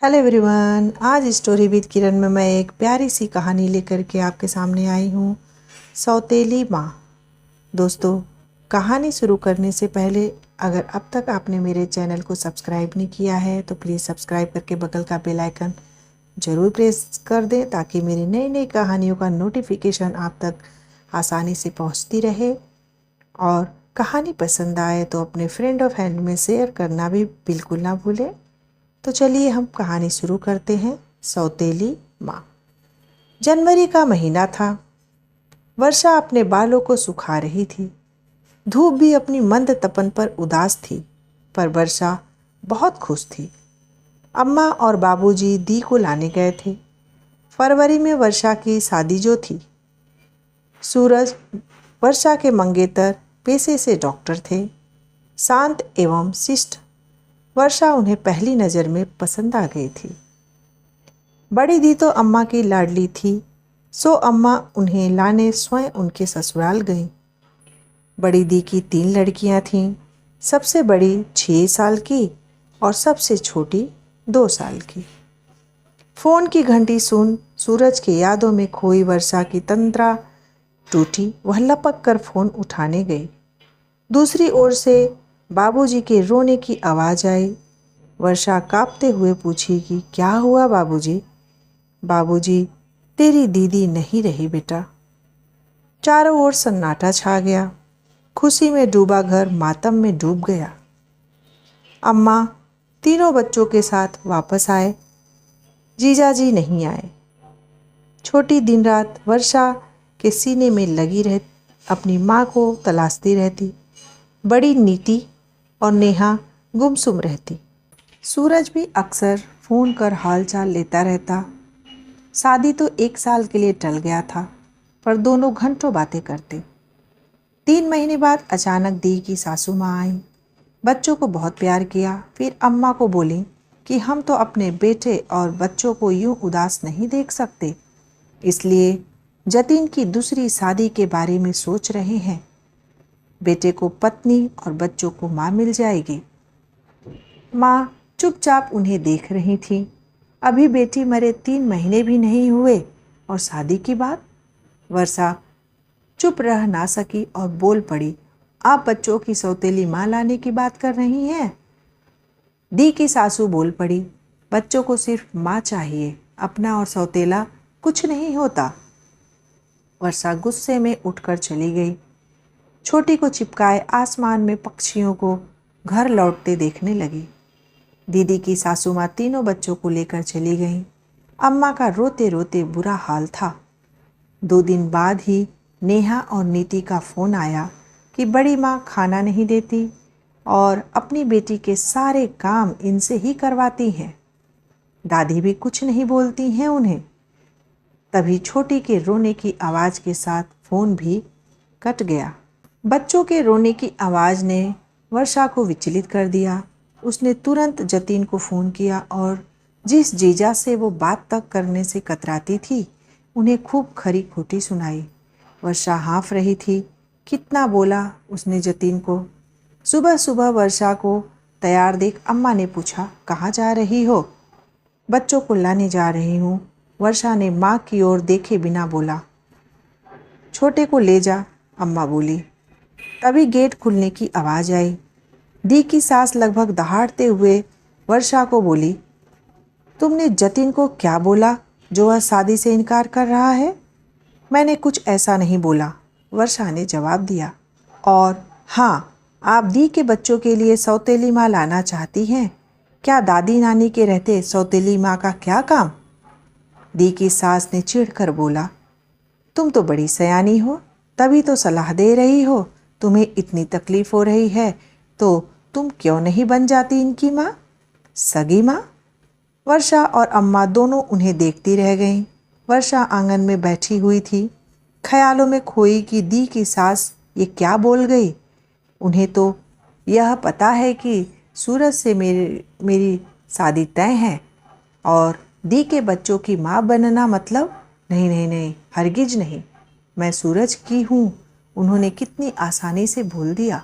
Hello everyone, आज story with किरण में मैं एक प्यारी सी कहानी लेकर के आपके सामने आई हूँ। सौतेली माँ। दोस्तों, कहानी शुरू करने से पहले अगर अब तक आपने मेरे चैनल को सब्सक्राइब नहीं किया है तो प्लीज़ सब्सक्राइब करके बगल का बेल आइकन ज़रूर प्रेस कर दें ताकि मेरी नई नई कहानियों का नोटिफिकेशन आप तक आसानी से पहुँचती रहे। और कहानी पसंद आए तो अपने फ्रेंड और फैमिली में शेयर करना भी बिल्कुल ना भूलें। तो चलिए हम कहानी शुरू करते हैं। सौतेली माँ। जनवरी का महीना था। वर्षा अपने बालों को सुखा रही थी। धूप भी अपनी मंद तपन पर उदास थी, पर वर्षा बहुत खुश थी। अम्मा और बाबूजी दी को लाने गए थे। फरवरी में वर्षा की शादी जो थी। सूरज वर्षा के मंगेतर पेशे से डॉक्टर थे, शांत एवं शिष्ट। वर्षा उन्हें पहली नज़र में पसंद आ गई थी। बड़ी दी तो अम्मा की लाडली थी, सो अम्मा उन्हें लाने स्वयं उनके ससुराल गईं। बड़ी दी की 3 लड़कियां थीं। सबसे बड़ी 6 साल की और सबसे छोटी 2 साल की। फ़ोन की घंटी सुन सूरज की यादों में खोई वर्षा की तंद्रा टूटी। वह लपक कर फ़ोन उठाने गई। दूसरी ओर से बाबूजी के रोने की आवाज़ आई। वर्षा कांपते हुए पूछी कि क्या हुआ बाबूजी? बाबूजी, तेरी दीदी नहीं रही बेटा। चारों ओर सन्नाटा छा गया। खुशी में डूबा घर मातम में डूब गया। अम्मा तीनों बच्चों के साथ वापस आए। जीजाजी नहीं आए। छोटी दिन रात वर्षा के सीने में लगी रह अपनी माँ को तलाशती रहती। बड़ी नीति और नेहा गुमसुम रहती। सूरज भी अक्सर फ़ोन कर हालचाल लेता रहता। शादी तो 1 साल के लिए टल गया था, पर दोनों घंटों बातें करते। 3 महीने बाद अचानक दी की सासू माँ आई। बच्चों को बहुत प्यार किया। फिर अम्मा को बोली कि हम तो अपने बेटे और बच्चों को यूं उदास नहीं देख सकते, इसलिए जतिन की दूसरी शादी के बारे में सोच रहे हैं। बेटे को पत्नी और बच्चों को माँ मिल जाएगी। माँ चुपचाप उन्हें देख रही थी। अभी बेटी मरे 3 महीने भी नहीं हुए और शादी की बात। वर्षा चुप रह ना सकी और बोल पड़ी, आप बच्चों की सौतेली माँ लाने की बात कर रही हैं? दी की सासू बोल पड़ी, बच्चों को सिर्फ माँ चाहिए, अपना और सौतेला कुछ नहीं होता। वर्षा गुस्से में उठकर चली गई। छोटी को चिपकाए आसमान में पक्षियों को घर लौटते देखने लगी। दीदी की सासू माँ तीनों बच्चों को लेकर चली गईं। अम्मा का रोते रोते बुरा हाल था। 2 दिन बाद ही नेहा और नीति का फ़ोन आया कि बड़ी माँ खाना नहीं देती और अपनी बेटी के सारे काम इनसे ही करवाती हैं। दादी भी कुछ नहीं बोलती हैं उन्हें। तभी छोटी के रोने की आवाज़ के साथ फ़ोन भी कट गया। बच्चों के रोने की आवाज़ ने वर्षा को विचलित कर दिया। उसने तुरंत जतिन को फ़ोन किया और जिस जीजा से वो बात तक करने से कतराती थी, उन्हें खूब खरी खोटी सुनाई। वर्षा हाँफ रही थी। कितना बोला उसने जतिन को। सुबह सुबह वर्षा को तैयार देख अम्मा ने पूछा, कहाँ जा रही हो? बच्चों को लाने जा रही हूँ, वर्षा ने माँ की ओर देखे बिना बोला। छोटे को ले जा, अम्मा बोली। तभी गेट खुलने की आवाज़ आई। दी की सास लगभग दहाड़ते हुए वर्षा को बोली, तुमने जतिन को क्या बोला जो वह शादी से इनकार कर रहा है? मैंने कुछ ऐसा नहीं बोला, वर्षा ने जवाब दिया। और हाँ, आप दी के बच्चों के लिए सौतेली माँ लाना चाहती हैं। क्या दादी नानी के रहते सौतेली माँ का क्या काम? दी की सास ने चिढ़कर बोला, तुम तो बड़ी सयानी हो, तभी तो सलाह दे रही हो। तुम्हें इतनी तकलीफ हो रही है तो तुम क्यों नहीं बन जाती इनकी माँ, सगी माँ? वर्षा और अम्मा दोनों उन्हें देखती रह गईं। वर्षा आंगन में बैठी हुई थी, ख्यालों में खोई कि दी की सास ये क्या बोल गई। उन्हें तो यह पता है कि सूरज से मेरी शादी तय है और दी के बच्चों की माँ बनना मतलब नहीं नहीं नहीं, हरगिज नहीं। मैं सूरज की हूँ, उन्होंने कितनी आसानी से भूल दिया।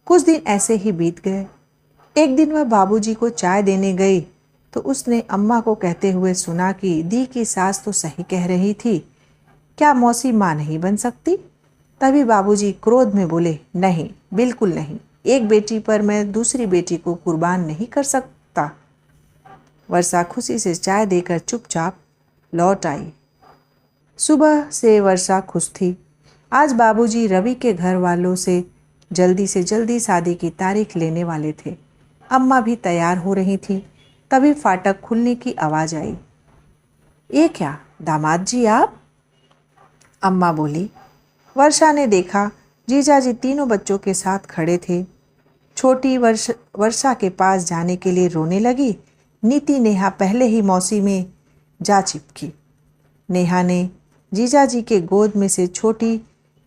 कुछ दिन ऐसे ही बीत गए। एक दिन वह बाबूजी को चाय देने गई तो उसने अम्मा को कहते हुए सुना कि दी की सास तो सही कह रही थी, क्या मौसी माँ नहीं बन सकती? तभी बाबूजी क्रोध में बोले, नहीं, बिल्कुल नहीं, एक बेटी पर मैं दूसरी बेटी को कुर्बान नहीं कर सकता। वर्षा खुशी से चाय देकर चुपचाप लौट आई। सुबह से वर्षा खुश थी। आज बाबूजी रवि के घर वालों से जल्दी शादी की तारीख लेने वाले थे। अम्मा भी तैयार हो रही थी। तभी फाटक खुलने की आवाज़ आई। ये क्या, दामाद जी आप? अम्मा बोली। वर्षा ने देखा जीजाजी तीनों बच्चों के साथ खड़े थे। छोटी वर्षा के पास जाने के लिए रोने लगी। नीति नेहा पहले ही मौसी में जा चिपकी। नेहा ने जीजाजी के गोद में से छोटी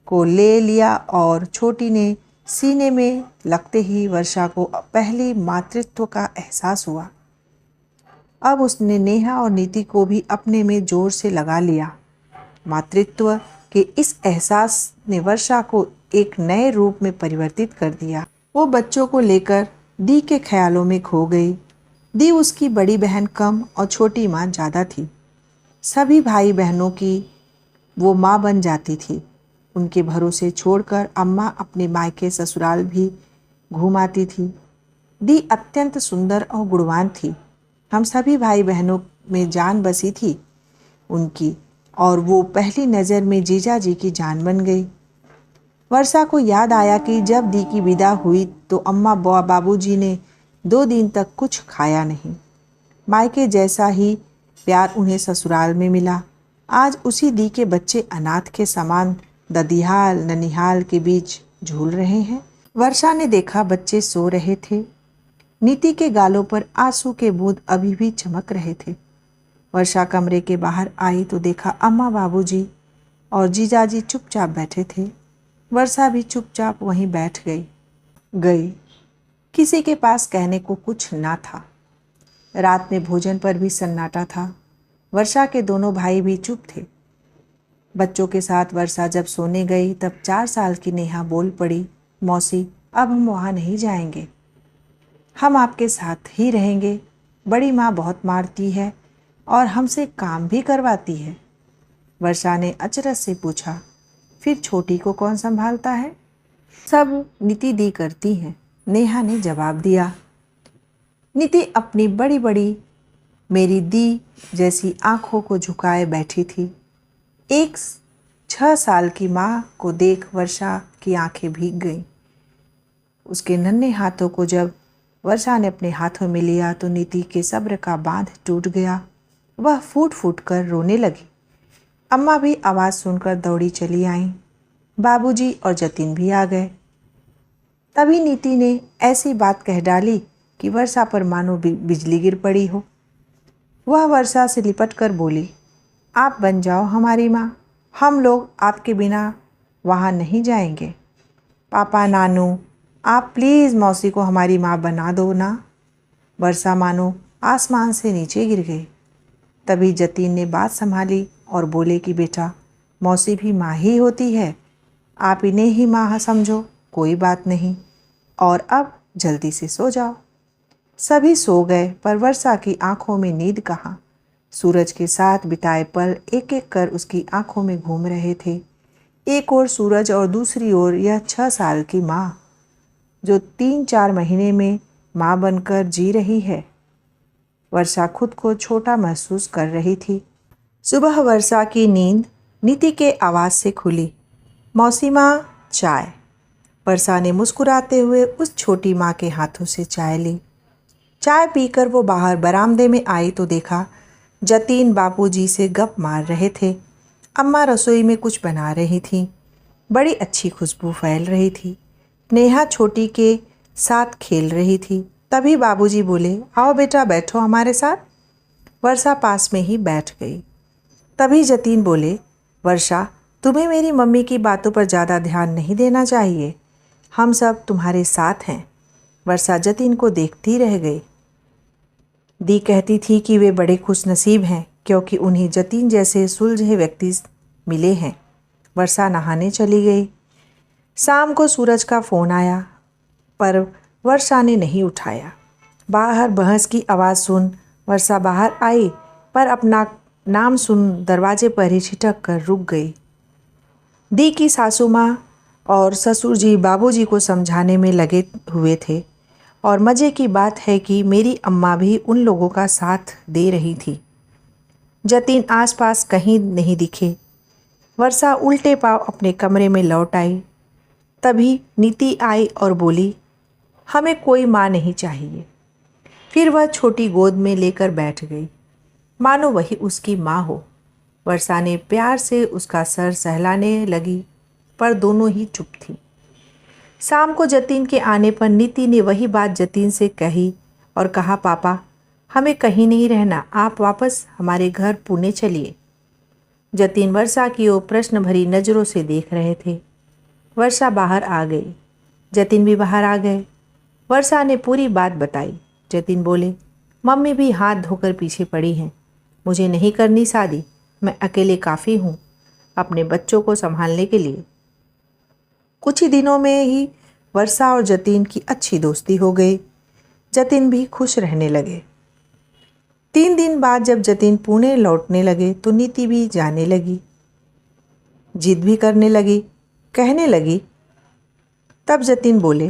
को ले लिया और छोटी ने सीने में लगते ही वर्षा को पहली मातृत्व का एहसास हुआ। अब उसने नेहा और नीति को भी अपने में जोर से लगा लिया। मातृत्व के इस एहसास ने वर्षा को एक नए रूप में परिवर्तित कर दिया। वो बच्चों को लेकर दी के ख्यालों में खो गई। दी उसकी बड़ी बहन कम और छोटी माँ ज़्यादा थी। सभी भाई बहनों की वो माँ बन जाती थी। उनके भरोसे छोड़कर अम्मा अपने मायके ससुराल भी घूमाती थी। दी अत्यंत सुंदर और गुणवान थी। हम सभी भाई बहनों में जान बसी थी उनकी, और वो पहली नज़र में जीजाजी की जान बन गई। वर्षा को याद आया कि जब दी की विदा हुई तो अम्मा बाबूजी ने 2 दिन तक कुछ खाया नहीं। मायके जैसा ही प्यार उन्हें ससुराल में मिला। आज उसी दी के बच्चे अनाथ के समान ददिहाल ननिहाल के बीच झूल रहे हैं। वर्षा ने देखा बच्चे सो रहे थे। नीति के गालों पर आंसू के बूंद अभी भी चमक रहे थे। वर्षा कमरे के बाहर आई तो देखा अम्मा बाबूजी और जीजाजी चुपचाप बैठे थे। वर्षा भी चुपचाप वहीं बैठ गई। किसी के पास कहने को कुछ ना था। रात में भोजन पर भी सन्नाटा था। वर्षा के दोनों भाई भी चुप थे। बच्चों के साथ वर्षा जब सोने गई तब 4 साल की नेहा बोल पड़ी, मौसी अब हम वहाँ नहीं जाएंगे, हम आपके साथ ही रहेंगे। बड़ी माँ बहुत मारती है और हमसे काम भी करवाती है। वर्षा ने अचरज से पूछा, फिर छोटी को कौन संभालता है? सब नीति दी करती हैं, नेहा ने जवाब दिया। नीति अपनी बड़ी बड़ी मेरी दी जैसी आंखों को झुकाए बैठी थी। एक 6 साल की माँ को देख वर्षा की आंखें भीग गईं। उसके नन्हे हाथों को जब वर्षा ने अपने हाथों में लिया तो नीति के सब्र का बांध टूट गया। वह फूट फूट कर रोने लगी। अम्मा भी आवाज़ सुनकर दौड़ी चली आईं। बाबूजी और जतिन भी आ गए। तभी नीति ने ऐसी बात कह डाली कि वर्षा पर मानो बिजली गिर पड़ी हो। वह वर्षा से लिपट कर बोली, आप बन जाओ हमारी माँ, हम लोग आपके बिना वहाँ नहीं जाएंगे। पापा नानू, आप प्लीज़ मौसी को हमारी माँ बना दो ना। वर्षा मानो आसमान से नीचे गिर गई। तभी जतीन ने बात संभाली और बोले कि बेटा, मौसी भी माँ ही होती है, आप इन्हें ही माँ समझो, कोई बात नहीं, और अब जल्दी से सो जाओ। सभी सो गए, पर वर्षा की आंखों में नींद कहाँ। सूरज के साथ बिताए पल एक एक कर उसकी आंखों में घूम रहे थे। एक ओर सूरज और दूसरी ओर यह 6 साल की माँ जो 3-4 महीने में माँ बनकर जी रही है। वर्षा खुद को छोटा महसूस कर रही थी। सुबह वर्षा की नींद नीति के आवाज़ से खुली, मौसी माँ चाय। वर्षा ने मुस्कुराते हुए उस छोटी माँ के हाथों से चाय ली। चाय पीकर वो बाहर बरामदे में आई तो देखा जतीन बापूजी से गप मार रहे थे। अम्मा रसोई में कुछ बना रही थीं। बड़ी अच्छी खुशबू फैल रही थी। नेहा छोटी के साथ खेल रही थी। तभी बाबूजी बोले, आओ बेटा बैठो हमारे साथ। वर्षा पास में ही बैठ गई। तभी जतीन बोले, वर्षा तुम्हें मेरी मम्मी की बातों पर ज़्यादा ध्यान नहीं देना चाहिए, हम सब तुम्हारे साथ हैं। वर्षा जतीन को देखती रह गई। दी कहती थी कि वे बड़े खुशनसीब हैं क्योंकि उन्हें जतीन जैसे सुलझे व्यक्ति मिले हैं। वर्षा नहाने चली गई। शाम को सूरज का फ़ोन आया पर वर्षा ने नहीं उठाया। बाहर बहस की आवाज़ सुन वर्षा बाहर आई पर अपना नाम सुन दरवाजे पर ही छिटक कर रुक गई। दी की सासू माँ और ससुर जी बाबूजी को समझाने में लगे हुए थे और मज़े की बात है कि मेरी अम्मा भी उन लोगों का साथ दे रही थी। जतिन आसपास कहीं नहीं दिखे। वर्षा उल्टे पांव अपने कमरे में लौट आई। तभी नीति आई और बोली, हमें कोई माँ नहीं चाहिए। फिर वह छोटी गोद में लेकर बैठ गई, मानो वही उसकी माँ हो। वर्षा ने प्यार से उसका सर सहलाने लगी पर दोनों ही चुप थीं। शाम को जतिन के आने पर नीति ने वही बात जतिन से कही और कहा, पापा हमें कहीं नहीं रहना, आप वापस हमारे घर पुणे चलिए। जतिन वर्षा की ओर प्रश्न भरी नज़रों से देख रहे थे। वर्षा बाहर आ गई, जतिन भी बाहर आ गए। वर्षा ने पूरी बात बताई। जतिन बोले, मम्मी भी हाथ धोकर पीछे पड़ी हैं, मुझे नहीं करनी शादी, मैं अकेले काफ़ी हूँ अपने बच्चों को संभालने के लिए। कुछ ही दिनों में ही वर्षा और जतिन की अच्छी दोस्ती हो गई। जतिन भी खुश रहने लगे। 3 दिन बाद जब जतिन पुणे लौटने लगे तो नीति भी जाने लगी, जिद भी करने लगी, कहने लगी। तब जतिन बोले,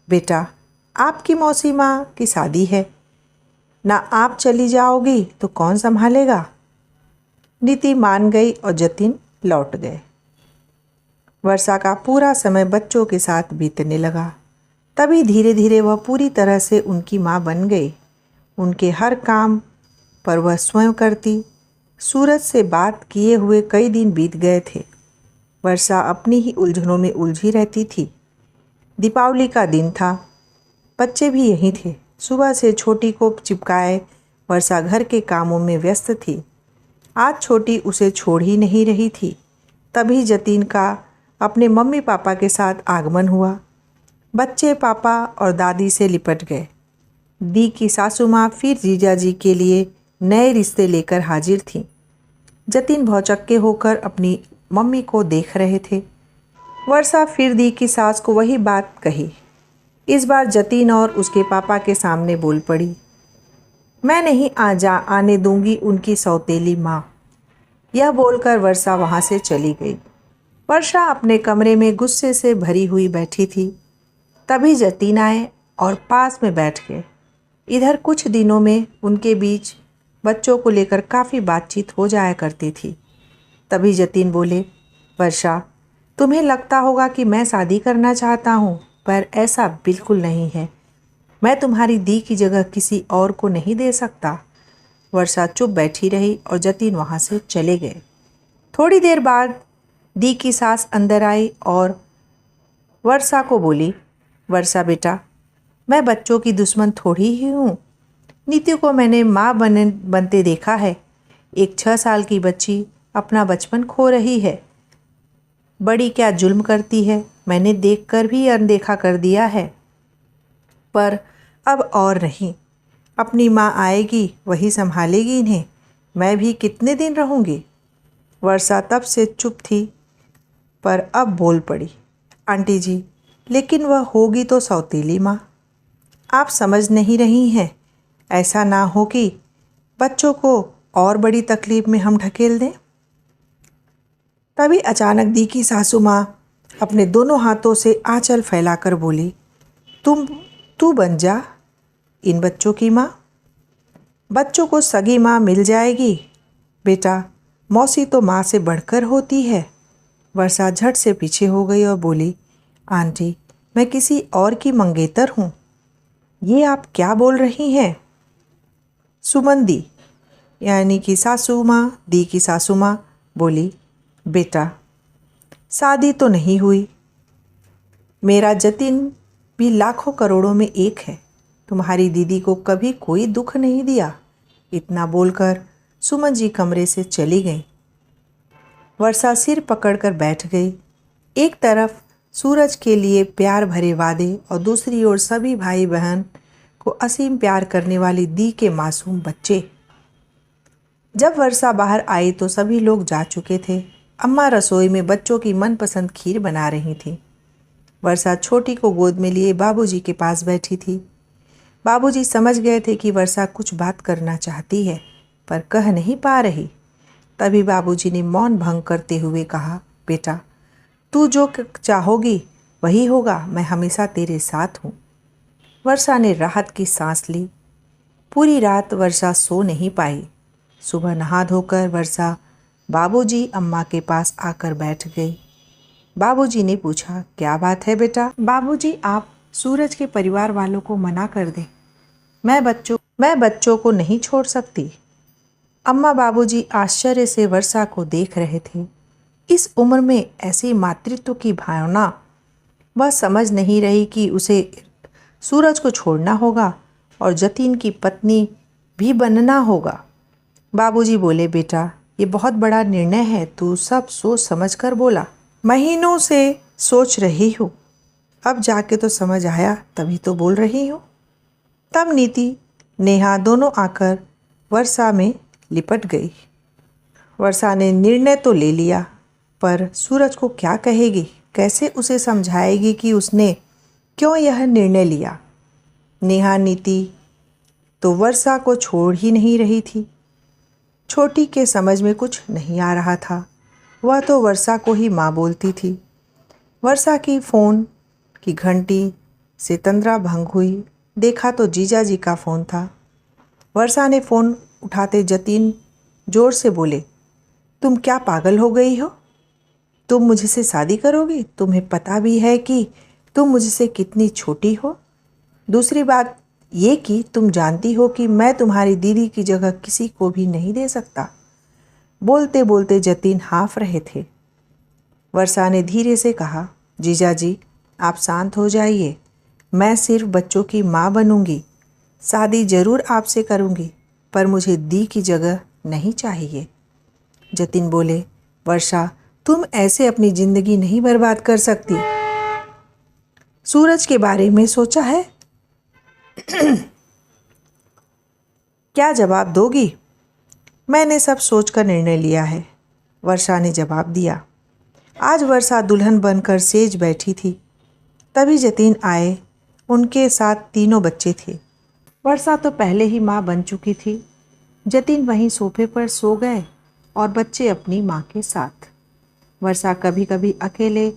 बेटा आपकी मौसी माँ की शादी है ना, आप चली जाओगी तो कौन संभालेगा। नीति मान गई और जतिन लौट गए। वर्षा का पूरा समय बच्चों के साथ बीतने लगा। तभी धीरे धीरे वह पूरी तरह से उनकी माँ बन गई। उनके हर काम पर वह स्वयं करती। सूरज से बात किए हुए कई दिन बीत गए थे। वर्षा अपनी ही उलझनों में उलझी रहती थी। दीपावली का दिन था, बच्चे भी यहीं थे। सुबह से छोटी को चिपकाए वर्षा घर के कामों में व्यस्त थी। आज छोटी उसे छोड़ ही नहीं रही थी। तभी जतिन का अपने मम्मी पापा के साथ आगमन हुआ। बच्चे पापा और दादी से लिपट गए। दी की सासू माँ फिर जीजा जी के लिए नए रिश्ते लेकर हाजिर थीं। जतिन भौचक्के होकर अपनी मम्मी को देख रहे थे। वर्षा फिर दी की सास को वही बात कही। इस बार जतिन और उसके पापा के सामने बोल पड़ी, मैं नहीं आने दूंगी उनकी सौतेली माँ। यह बोलकर वर्षा वहाँ से चली गई। वर्षा अपने कमरे में गुस्से से भरी हुई बैठी थी। तभी जतिन आए और पास में बैठ गए। इधर कुछ दिनों में उनके बीच बच्चों को लेकर काफ़ी बातचीत हो जाया करती थी। तभी जतिन बोले, वर्षा तुम्हें लगता होगा कि मैं शादी करना चाहता हूँ, पर ऐसा बिल्कुल नहीं है। मैं तुम्हारी दी की जगह किसी और को नहीं दे सकता। वर्षा चुप बैठी रही और जतिन वहाँ से चले गए। थोड़ी देर बाद दी की सास अंदर आई और वर्षा को बोली, वर्षा बेटा मैं बच्चों की दुश्मन थोड़ी ही हूँ। नीति को मैंने माँ बनते देखा है। एक 6 साल की बच्ची अपना बचपन खो रही है। बड़ी क्या जुल्म करती है, मैंने देखकर भी अनदेखा कर दिया है। पर अब और नहीं, अपनी माँ आएगी वही संभालेगी इन्हें। मैं भी कितने दिन रहूँगी। वर्षा तब से चुप थी पर अब बोल पड़ी, आंटी जी लेकिन वह होगी तो सौतेली माँ। आप समझ नहीं रही हैं, ऐसा ना हो कि बच्चों को और बड़ी तकलीफ में हम ढकेल दें। तभी अचानक दी की सासू माँ अपने दोनों हाथों से आंचल फैलाकर बोली, तू बन जा इन बच्चों की माँ। बच्चों को सगी माँ मिल जाएगी। बेटा मौसी तो माँ से बढ़कर होती है। वर्षा झट से पीछे हो गई और बोली, आंटी मैं किसी और की मंगेतर हूँ। ये आप क्या बोल रही हैं। सुमन दी यानी कि सासू माँ, दी की सासू माँ बोली, बेटा शादी तो नहीं हुई। मेरा जतिन भी लाखों करोड़ों में एक है। तुम्हारी दीदी को कभी कोई दुख नहीं दिया। इतना बोलकर सुमन जी कमरे से चली गई। वर्षा सिर पकड़कर बैठ गई। एक तरफ सूरज के लिए प्यार भरे वादे और दूसरी ओर सभी भाई बहन को असीम प्यार करने वाली दी के मासूम बच्चे। जब वर्षा बाहर आई तो सभी लोग जा चुके थे। अम्मा रसोई में बच्चों की मनपसंद खीर बना रही थी। वर्षा छोटी को गोद में लिए बाबूजी के पास बैठी थी। बाबूजी समझ गए थे कि वर्षा कुछ बात करना चाहती है पर कह नहीं पा रही। तभी बाबूजी ने मौन भंग करते हुए कहा, बेटा, तू जो चाहोगी वही होगा, मैं हमेशा तेरे साथ हूँ। वर्षा ने राहत की सांस ली। पूरी रात वर्षा सो नहीं पाई। सुबह नहा धोकर वर्षा बाबूजी अम्मा के पास आकर बैठ गई। बाबूजी ने पूछा, क्या बात है बेटा? बाबूजी, आप सूरज के परिवार वालों को मना कर दें। मैं बच्चों को नहीं छोड़ सकती। अम्मा बाबूजी आश्चर्य से वर्षा को देख रहे थे। इस उम्र में ऐसी मातृत्व की भावना, वह समझ नहीं रही कि उसे सूरज को छोड़ना होगा और जतीन की पत्नी भी बनना होगा। बाबूजी बोले, बेटा, ये बहुत बड़ा निर्णय है, तू सब सोच समझ कर बोला। महीनों से सोच रही हूँ, अब जाके तो समझ आया, तभी तो बोल रही हूँ। तब नीति, नेहा दोनों आकर वर्षा में लिपट गई। वर्षा ने निर्णय तो ले लिया, पर सूरज को क्या कहेगी, कैसे उसे समझाएगी कि उसने क्यों यह निर्णय लिया। नेहा नीति तो वर्षा को छोड़ ही नहीं रही थी। छोटी के समझ में कुछ नहीं आ रहा था। वह तो वर्षा को ही माँ बोलती थी। वर्षा की फ़ोन की घंटी से तंद्रा भंग हुई। देखा तो जीजा जी का फ़ोन था। वर्षा ने फ़ोन उठाते जतीन ज़ोर से बोले, तुम क्या पागल हो गई हो? तुम मुझसे शादी करोगी? तुम्हें पता भी है कि तुम मुझसे कितनी छोटी हो? दूसरी बात ये कि तुम जानती हो कि मैं तुम्हारी दीदी की जगह किसी को भी नहीं दे सकता। बोलते बोलते जतीन हाँफ रहे थे। वर्षा ने धीरे से कहा, जीजा जी, आप शांत हो जाइए। मैं सिर्फ बच्चों की माँ बनूंगी। शादी ज़रूर आपसे करूंगी, पर मुझे दी की जगह नहीं चाहिए। जतीन बोले, वर्षा, तुम ऐसे अपनी ज़िंदगी नहीं बर्बाद कर सकती। सूरज के बारे में सोचा है? क्या जवाब दोगी? मैंने सब सोचकर निर्णय लिया है, वर्षा ने जवाब दिया। आज वर्षा दुल्हन बनकर सेज बैठी थी। तभी जतीन आए। उनके साथ तीनों बच्चे थे। वर्षा तो पहले ही माँ बन चुकी थी। जतीन वहीं सोफे पर सो गए और बच्चे अपनी माँ के साथ। वर्षा कभी कभी अकेले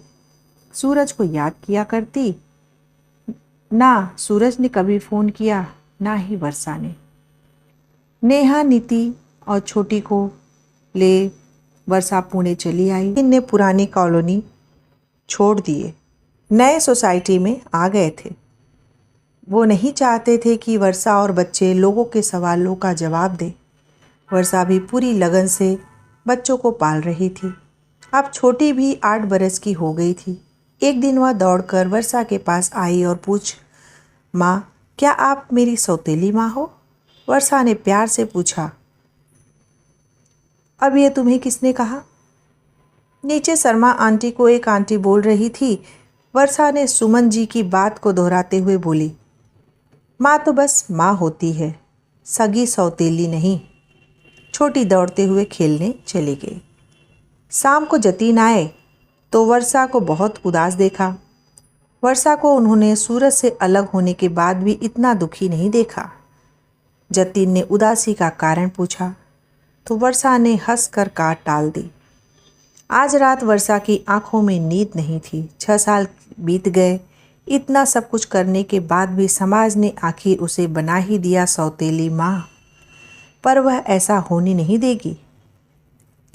सूरज को याद किया करती। ना सूरज ने कभी फ़ोन किया, ना ही वर्षा ने। नेहा, नीति और छोटी को ले वर्षा पुणे चली आई। इनने पुरानी कॉलोनी छोड़ दिए, नए सोसाइटी में आ गए थे। वो नहीं चाहते थे कि वर्षा और बच्चे लोगों के सवालों का जवाब दें। वर्षा भी पूरी लगन से बच्चों को पाल रही थी। अब छोटी भी 8 बरस की हो गई थी। एक दिन वह दौड़कर वर्षा के पास आई और माँ, क्या आप मेरी सौतेली माँ हो? वर्षा ने प्यार से पूछा। अब ये तुम्हें किसने कहा? नीचे शर्मा आंटी को एक आंटी बोल रही थी। वर्षा ने सुमन जी की बात को दोहराते हुए बोली, माँ तो बस माँ होती है, सगी सौतेली नहीं। छोटी दौड़ते हुए खेलने चली गई। शाम को जतीन आए तो वर्षा को बहुत उदास देखा। वर्षा को उन्होंने सूरज से अलग होने के बाद भी इतना दुखी नहीं देखा। जतीन ने उदासी का कारण पूछा तो वर्षा ने हंसकर काट टाल दी। आज रात वर्षा की आंखों में नींद नहीं थी। 6 साल बीत गए। इतना सब कुछ करने के बाद भी समाज ने आखिर उसे बना ही दिया सौतेली माँ। पर वह ऐसा होने नहीं देगी।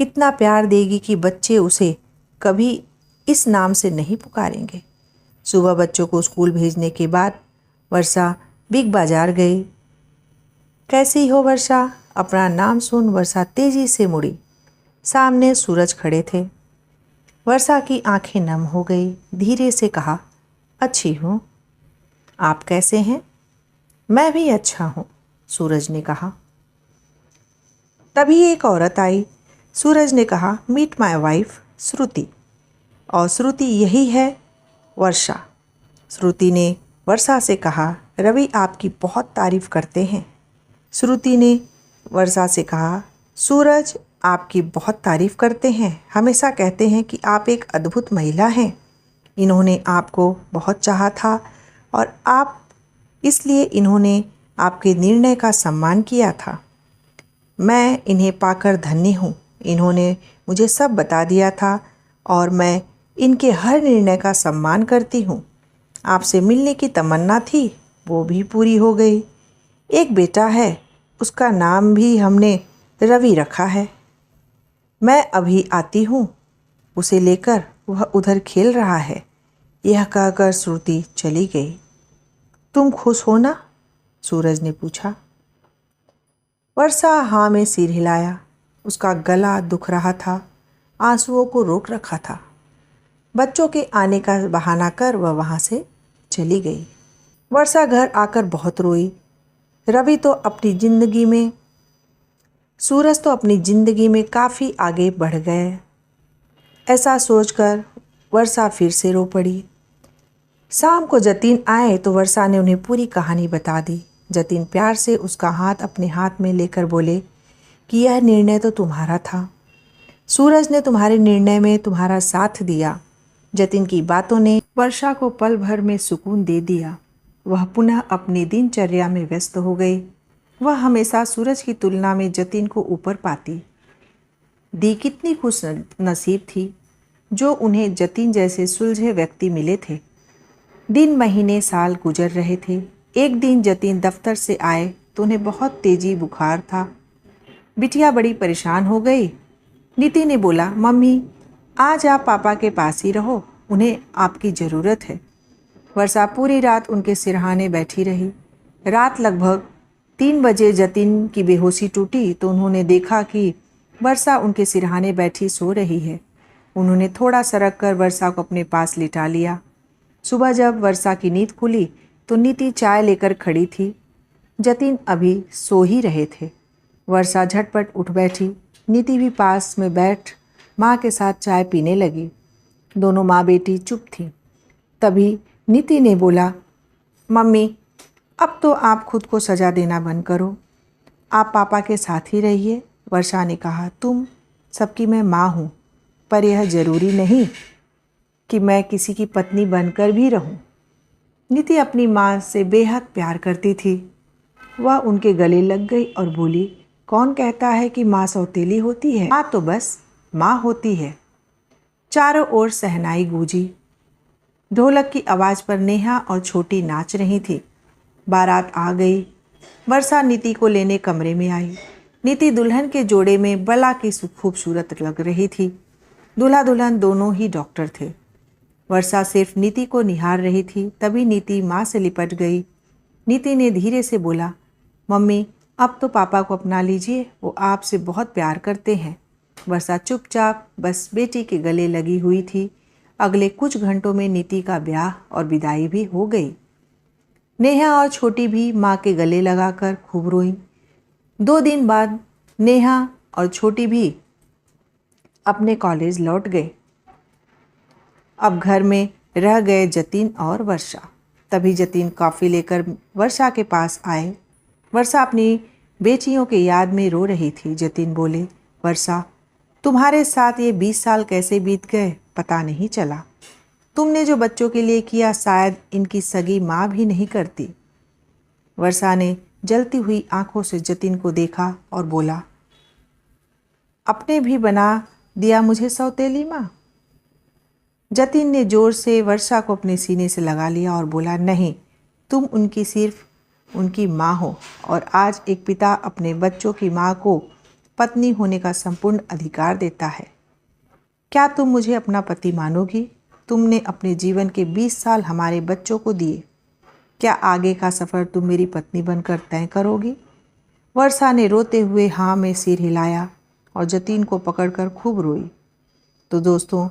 इतना प्यार देगी कि बच्चे उसे कभी इस नाम से नहीं पुकारेंगे। सुबह बच्चों को स्कूल भेजने के बाद वर्षा बिग बाजार गई। कैसी हो वर्षा? अपना नाम सुन वर्षा तेजी से मुड़ी। सामने सूरज खड़े थे। वर्षा की आंखें नम हो गई। धीरे से कहा, अच्छी हूँ, आप कैसे हैं? मैं भी अच्छा हूँ, सूरज ने कहा। तभी एक औरत आई। सूरज ने कहा, मीट माय वाइफ श्रुति। और श्रुति यही है वर्षा। श्रुति ने वर्षा से कहा, रवि आपकी बहुत तारीफ करते हैं। श्रुति ने वर्षा से कहा, सूरज आपकी बहुत तारीफ करते हैं, हमेशा कहते हैं कि आप एक अद्भुत महिला हैं। इन्होंने आपको बहुत चाहा था और आप इसलिए इन्होंने आपके निर्णय का सम्मान किया था। मैं इन्हें पाकर धन्य हूँ। इन्होंने मुझे सब बता दिया था और मैं इनके हर निर्णय का सम्मान करती हूँ। आपसे मिलने की तमन्ना थी, वो भी पूरी हो गई। एक बेटा है, उसका नाम भी हमने रवि रखा है। मैं अभी आती हूँ, उसे लेकर वह उधर खेल रहा है। यह कहकर श्रुति चली गई। तुम खुश हो ना? सूरज ने पूछा। वर्षा हाँ में सिर हिलाया। उसका गला दुख रहा था, आंसुओं को रोक रखा था। बच्चों के आने का बहाना कर वह वहाँ से चली गई। वर्षा घर आकर बहुत रोई। रवि तो अपनी जिंदगी में सूरज तो अपनी जिंदगी में काफ़ी आगे बढ़ गए, ऐसा सोचकर वर्षा फिर से रो पड़ी। शाम को जतीन आए तो वर्षा ने उन्हें पूरी कहानी बता दी। जतीन प्यार से उसका हाथ अपने हाथ में लेकर बोले कि यह निर्णय तो तुम्हारा था। सूरज ने तुम्हारे निर्णय में तुम्हारा साथ दिया। जतीन की बातों ने वर्षा को पल भर में सुकून दे दिया। वह पुनः अपनी दिनचर्या में व्यस्त हो गई। वह हमेशा सूरज की तुलना में जतीन को ऊपर पाती। दी कितनी खुश नसीब थी जो उन्हें जतीन जैसे सुलझे व्यक्ति मिले थे। दिन महीने साल गुजर रहे थे। एक दिन जतीन दफ्तर से आए तो उन्हें बहुत तेजी बुखार था। बिटिया बड़ी परेशान हो गई। नीति ने बोला, मम्मी आज आप पापा के पास ही रहो, उन्हें आपकी ज़रूरत है। वर्षा पूरी रात उनके सिरहाने बैठी रही। रात लगभग 3 बजे जतीन की बेहोशी टूटी तो उन्होंने देखा कि वर्षा उनके सिरहाने बैठी सो रही है। उन्होंने थोड़ा सरक कर वर्षा को अपने पास लिटा लिया। सुबह जब वर्षा की नींद खुली तो नीति चाय लेकर खड़ी थी। जतीन अभी सो ही रहे थे। वर्षा झटपट उठ बैठी। नीति भी पास में बैठ माँ के साथ चाय पीने लगी। दोनों माँ बेटी चुप थीं। तभी नीति ने बोला, मम्मी अब तो आप खुद को सजा देना बंद करो, आप पापा के साथ ही रहिए। वर्षा ने कहा, तुम सबकी मैं माँ हूँ, पर यह ज़रूरी नहीं कि मैं किसी की पत्नी बनकर भी रहूं। नीति अपनी माँ से बेहद प्यार करती थी। वह उनके गले लग गई और बोली, कौन कहता है कि माँ सौतेली होती है? माँ तो बस माँ होती है। चारों ओर सहनाई गूंजी। ढोलक की आवाज़ पर नेहा और छोटी नाच रही थी। बारात आ गई। वर्षा नीति को लेने कमरे में आई। नीति दुल्हन के जोड़े में बला की खूबसूरत लग रही थी। दूल्हा दुल्हन दोनों ही डॉक्टर थे। वर्षा सिर्फ नीति को निहार रही थी। तभी नीति माँ से लिपट गई। नीति ने धीरे से बोला, मम्मी अब तो पापा को अपना लीजिए, वो आपसे बहुत प्यार करते हैं। वर्षा चुपचाप बस बेटी के गले लगी हुई थी। अगले कुछ घंटों में नीति का ब्याह और विदाई भी हो गई। नेहा और छोटी भी माँ के गले लगाकर खूब रोईं। 2 दिन बाद नेहा और छोटी भी अपने कॉलेज लौट गए। अब घर में रह गए जतीन और वर्षा। तभी जतीन कॉफ़ी लेकर वर्षा के पास आए। वर्षा अपनी बेटियों के याद में रो रही थी। जतीन बोले, वर्षा तुम्हारे साथ ये 20 साल कैसे बीत गए पता नहीं चला। तुमने जो बच्चों के लिए किया शायद इनकी सगी माँ भी नहीं करती। वर्षा ने जलती हुई आंखों से जतीन को देखा और बोला, अपने भी बना दिया मुझे सौतेली माँ। जतीन ने जोर से वर्षा को अपने सीने से लगा लिया और बोला, नहीं, तुम उनकी सिर्फ उनकी माँ हो और आज एक पिता अपने बच्चों की माँ को पत्नी होने का संपूर्ण अधिकार देता है। क्या तुम मुझे अपना पति मानोगी? तुमने अपने जीवन के 20 साल हमारे बच्चों को दिए। क्या आगे का सफ़र तुम मेरी पत्नी बनकर तय करोगी? वर्षा ने रोते हुए हाँ में सिर हिलाया और जतीन को पकड़कर खूब रोई। तो दोस्तों,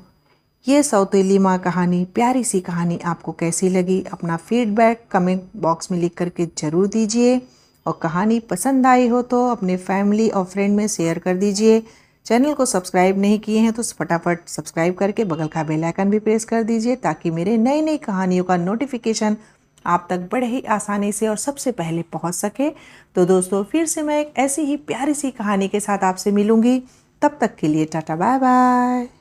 ये सौतेली माँ कहानी, प्यारी सी कहानी आपको कैसी लगी? अपना फीडबैक कमेंट बॉक्स में लिख करके ज़रूर दीजिए और कहानी पसंद आई हो तो अपने फैमिली और फ्रेंड में शेयर कर दीजिए। चैनल को सब्सक्राइब नहीं किए हैं तो फटाफट सब्सक्राइब करके बगल का बेल आइकन भी प्रेस कर दीजिए ताकि मेरे नई नई कहानियों का नोटिफिकेशन आप तक बड़े ही आसानी से और सबसे पहले पहुंच सके। तो दोस्तों, फिर से मैं एक ऐसी ही प्यारी सी कहानी के साथ आपसे मिलूंगी। तब तक के लिए टाटा बाय बाय।